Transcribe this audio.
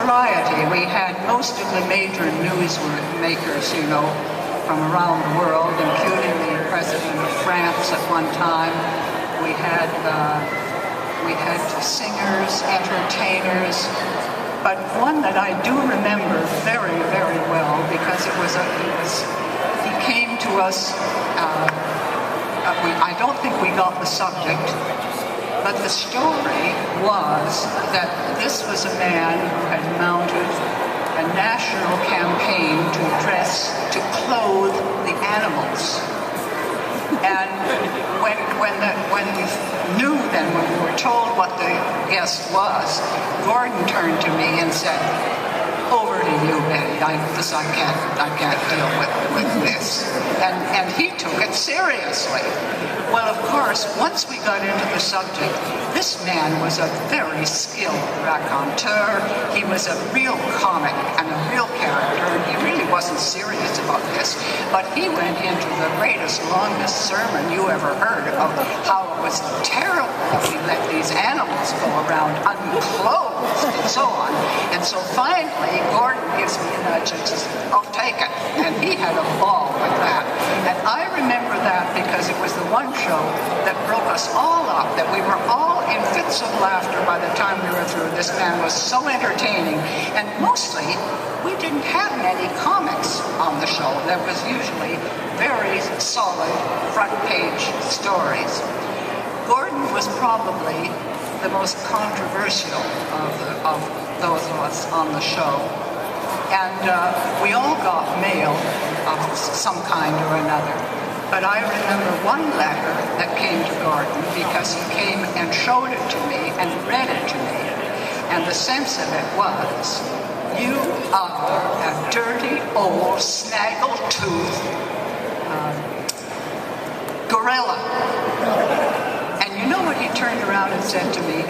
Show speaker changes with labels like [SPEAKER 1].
[SPEAKER 1] Variety. We had most of the major news makers, you know, from around the world, including the president of France at one time. We had singers, entertainers, but one that I do remember very, very well because he came to us. I don't think we got the subject. But the story was that this was a man who had mounted a national campaign to clothe the animals. And when we knew then, when we were told what the guest was, Gordon turned to me and said, "Over to you, Betty. I can't deal with this." And he took it seriously. Well, of course, once we got into the subject, this man was a very skilled raconteur. He was a real comic and a real character, and he really wasn't serious about this. But he went into the greatest, longest sermon you ever heard about how it was terrible that we let these animals go around unclothed and so on. And so finally, Gordon gives me a nudge and says, "I'll take it." And he had a ball with that. And I remember that because it was the one show that broke us all up, that we were all in fits of laughter by the time we were through. This man was so entertaining. And mostly, we didn't have many comics on the show. There was usually very solid front page stories. Gordon was probably the most controversial of those of us on the show. And we all got mail of some kind or another. But I remember one letter that came to Gordon because he came and showed it to me and read it to me. And the sense of it was, "You are a dirty old snaggle-toothed gorilla." And you know what he turned around and said to me?